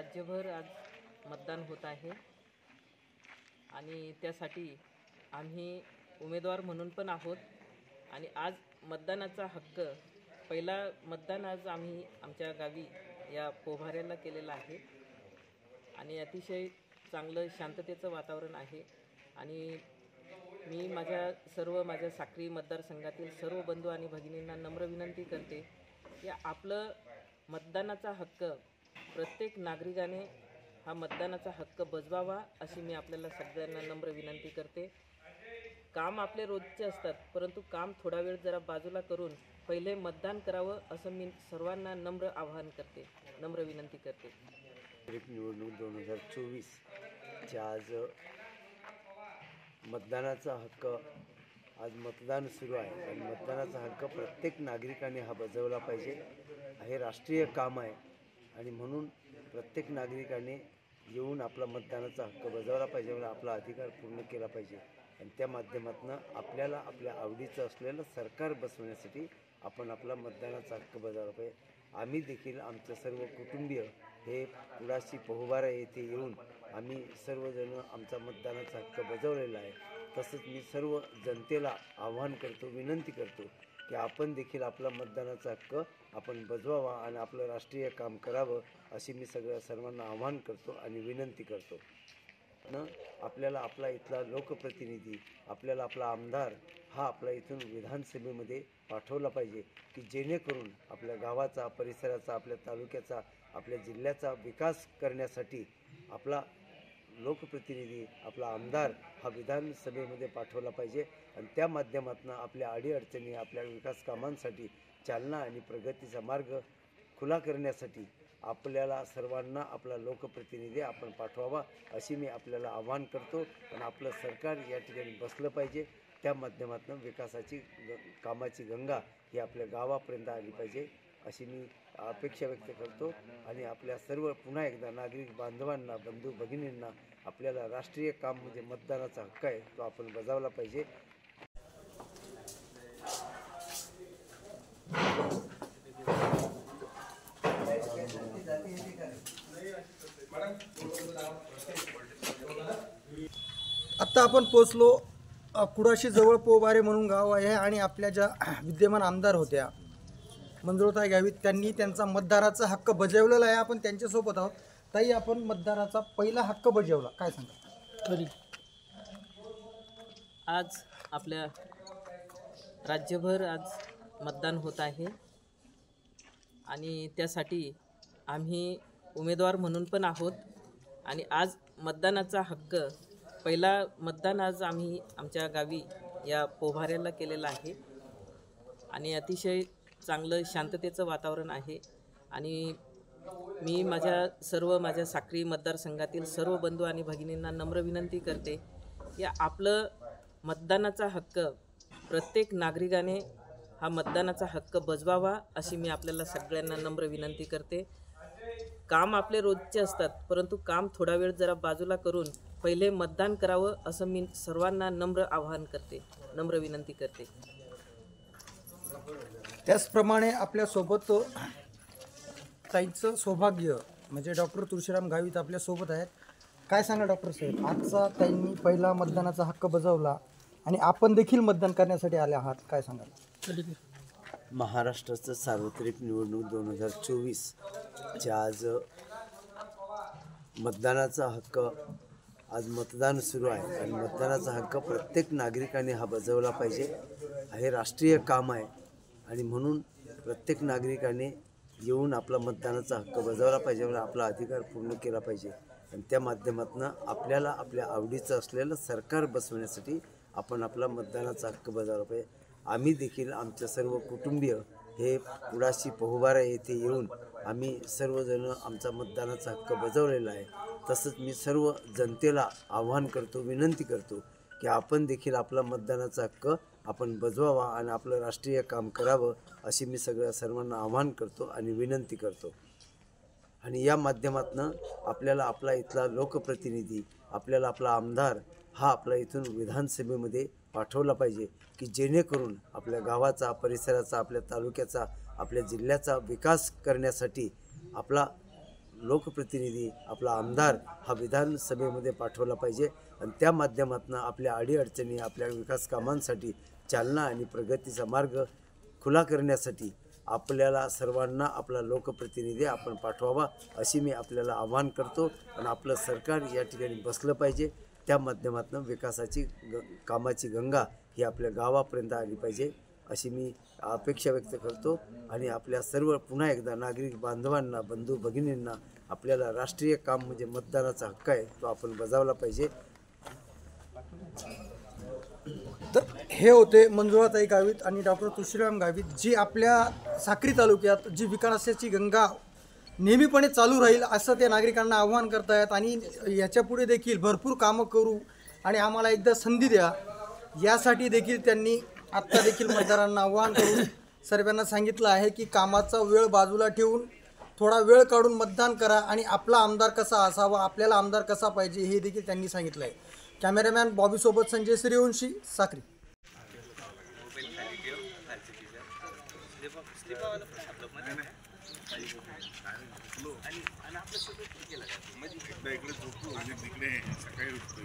राज्यभर आज मतदान होत आहे आणि त्यासाठी आम्ही उमेदवार म्हणून पण आहोत आणि आज मतदानाचा हक्क पहिला मतदान आज आम्ही आमच्या गावी या पोभाऱ्याला केलेलं आहे आणि अतिशय चांगलं शांततेचं वातावरण आहे आणि मी माझ्या साक्री मतदारसंघातील सर्व बंधू आणि भगिनींना नम्र विनंती करते की आपलं मतदानाचा हक्क प्रत्येक नागरिकाने हा मतदानाचा हक्क बजवावा अशी मी आपल्याला सगळ्यांना नम्र विनंती करते। काम आपले रोजचे असतात परंतु काम थोडा वेळ जरा बाजूला करून पहिले मतदान करावं असं मी सर्वांना नम्र आवाहन करते, नम्र विनंती करते। निवडणूक 2024 च्या आज मतदानाचा हक्क आज मतदान सुरू आहे आणि मतदानाचा हक्क प्रत्येक नागरिकाने हा बजावला पाहिजे। हे राष्ट्रीय काम आहे आणि म्हणून प्रत्येक नागरिकाने येऊन आपला मतदानाचा हक्क बजावला पाहिजे, म्हणजे आपला अधिकार पूर्ण केला पाहिजे आणि त्या माध्यमातून आपल्याला आपल्या आवडीचं असलेलं सरकार बसवण्यासाठी आपण आपला मतदानाचा हक्क बजावला पाहिजे। आम्ही देखील आमचं सर्व कुटुंबीय हे कुडाशी पोहबारा येथे येऊन आम्ही सर्वजण आमचा मतदानाचा हक्क बजावलेला आहे। तसंच मी सर्व जनतेला आवाहन करतो, विनंती करतो की आपण देखील आपला मतदानाचा हक्क आपण बजवावा आणि आपलं राष्ट्रीय काम करावं अशी मी सर्वांना आवाहन करतो आणि विनंती करतो। आपल्याला आपला इथला लोकप्रतिनिधी, आपल्याला आपला आमदार हा आपल्या इथून विधानसभेमध्ये पाठवला पाहिजे की जेणेकरून आपल्या गावाचा, परिसराचा, आपल्या तालुक्याचा, आपल्या जिल्ह्याचा विकास करण्यासाठी आपला लोकप्रतिनिधी, आपला आमदार हा विधानसभेमध्ये पाठवला पाहिजे आणि त्या माध्यमातून आपल्या अडीअडचणी, आपल्या विकास कामांसाठी चालना आणि प्रगतीचा मार्ग खुला करण्यासाठी आपल्याला सर्वांना आपला लोकप्रतिनिधी आपण पाठवावा अशी मी आपल्याला आवाहन करतो आणि आपलं सरकार या ठिकाणी बसलं पाहिजे। त्या माध्यमातून विकासाची कामाची गंगा ही आपल्या गावापर्यंत आली पाहिजे अशी मी अपेक्षा व्यक्त करतो आणि आपल्या सर्व पुन्हा एकदा नागरिक बांधवांना, बंधू भगिनींना आपल्याला राष्ट्रीय काम म्हणजे मतदानाचा हक्क आहे तो आपण बजावला पाहिजे। आता आपण पोचलो कुडाशी जवळ पोबारे म्हणून गाव आहे आणि आपल्या ज्या विद्यमान आमदार होत्या मंजुळाताई गावित त्यांनी त्यांचा मतदाराचा हक्क बजावलेला आहे। आपण त्यांच्यासोबत आहोत। ताई, आपण मतदाराचा पहिला हक्क बजावला, काय सांगा? तरी आज आपल्या राज्यभर आज मतदान होत आहे आणि त्यासाठी आम्ही उमेदवार म्हणून पण आहोत आणि आज मतदानाचा हक्क पहिला मतदान आज आम्ही आमच्या गावी या पोभाऱ्याला केलेलं आहे आणि अतिशय चांगलं शांततेचं वातावरण आहे आणि मी माझ्या साक्री मतदारसंघातील सर्व बंधू आणि भगिनींना नम्र विनंती करते की आपलं मतदानाचा हक्क प्रत्येक नागरिकाने हा मतदानाचा हक्क बजवावा अशी मी आपल्याला सगळ्यांना नम्र विनंती करते। काम आपले रोजचे असतात परंतु काम थोडा वेळ जरा बाजूला करून पहिले मतदान करावं असं मी सर्वांना नम्र आवाहन करते, नम्र विनंती करते। त्याचप्रमाणे आपल्यासोबत ताईंचं सौभाग्य म्हणजे डॉक्टर तुळशीराम गावित आपल्यासोबत आहेत। काय सांगा डॉक्टर साहेब, आजचा ताईंनी पहिला मतदानाचा हक्क बजावला आणि आपण देखील मतदान करण्यासाठी आले आहात, काय सांगाल? महाराष्ट्राचं सार्वत्रिक निवडणूक 2024 च्या आज मतदानाचा हक्क आज मतदान सुरू आहे आणि मतदानाचा हक्क प्रत्येक नागरिकाने हा बजावला पाहिजे। हे राष्ट्रीय काम आहे आणि म्हणून प्रत्येक नागरिकाने येऊन आपला मतदानाचा हक्क बजावला पाहिजे, म्हणजे आपला अधिकार पूर्ण केला पाहिजे आणि त्या माध्यमातून आपल्याला आपल्या आवडीचं असलेलं सरकार बसवण्यासाठी आपण आपला मतदानाचा हक्क बजावला पाहिजे। आम्ही देखील आमचं सर्व कुटुंबीय हे कुडाशी पोहबारा येथे येऊन आम्ही सर्वजण आमचा मतदानाचा हक्क बजावलेला आहे। तसंच मी सर्व जनतेला आवाहन करतो, विनंती करतो की आपण देखील आपला मतदानाचा हक्क आपण बजवावा आणि आपलं राष्ट्रीय काम करावं अशी मी सर्वांना आवाहन करतो आणि विनंती करतो आणि या माध्यमातून आपल्याला आपला इथला लोकप्रतिनिधी, आपल्याला आपला आमदार हा आपल्या इथून विधानसभेमध्ये पाठवला पाहिजे की जेणेकरून आपल्या गावाचा, परिसराचा, आपल्या तालुक्याचा, आपल्या जिल्ह्याचा विकास करण्यासाठी आपला लोकप्रतिनिधी आपला आमदार हा विधानसभेमध्ये पाठवला पाहिजे आणि त्या माध्यमातून आपल्या अडीअडचणी आपल्या विकास कामांसाठी चालना आणि प्रगतीचा मार्ग खुला करण्यासाठी आपल्याला सर्वांना आपला लोकप्रतिनिधी आपण पाठवावा अशी मी आपल्याला आवाहन करतो आणि आपलं सरकार या ठिकाणी बसलं पाहिजे. त्या माध्यमातून विकासाची कामाची गंगा ही आपल्या गावापर्यंत आली पाहिजे अशी मी अपेक्षा व्यक्त करतो. आणि आपल्या सर्व पुन्हा एकदा नागरिक बांधवांना बंधू भगिनींना आपल्याला राष्ट्रीय काम म्हणजे मतदानाचा हक्क आहे तो आपण बजावला पाहिजे. तर हे होते मंजुळाताई गावित आणि डॉक्टर तुळशीराम गावित, जी आपल्या साक्री तालुक्यात जी विकासाची गंगा नेहमीपणे चालू राहील असं ते नागरिकांना आव्हान करतायत आणि याच्यापुढे देखील भरपूर कामं करू आणि आम्हाला एकदा संधी द्या यासाठी देखील त्यांनी आत्ता देखील मतदारांना आव्हान करून सर्वांना सांगितलं आहे की कामाचा वेळ बाजूला ठेवून थोडा वेळ काढून मतदान करा आणि आपला आमदार कसा असावा, आपल्याला आमदार कसा पाहिजे हे देखील त्यांनी सांगितलं आहे. कॅमेरामॅन बॉबीसोबत संजय सूर्यवंशी, साक्री. इकडे झोपतो आणि तिकडे सकाळी उठतो.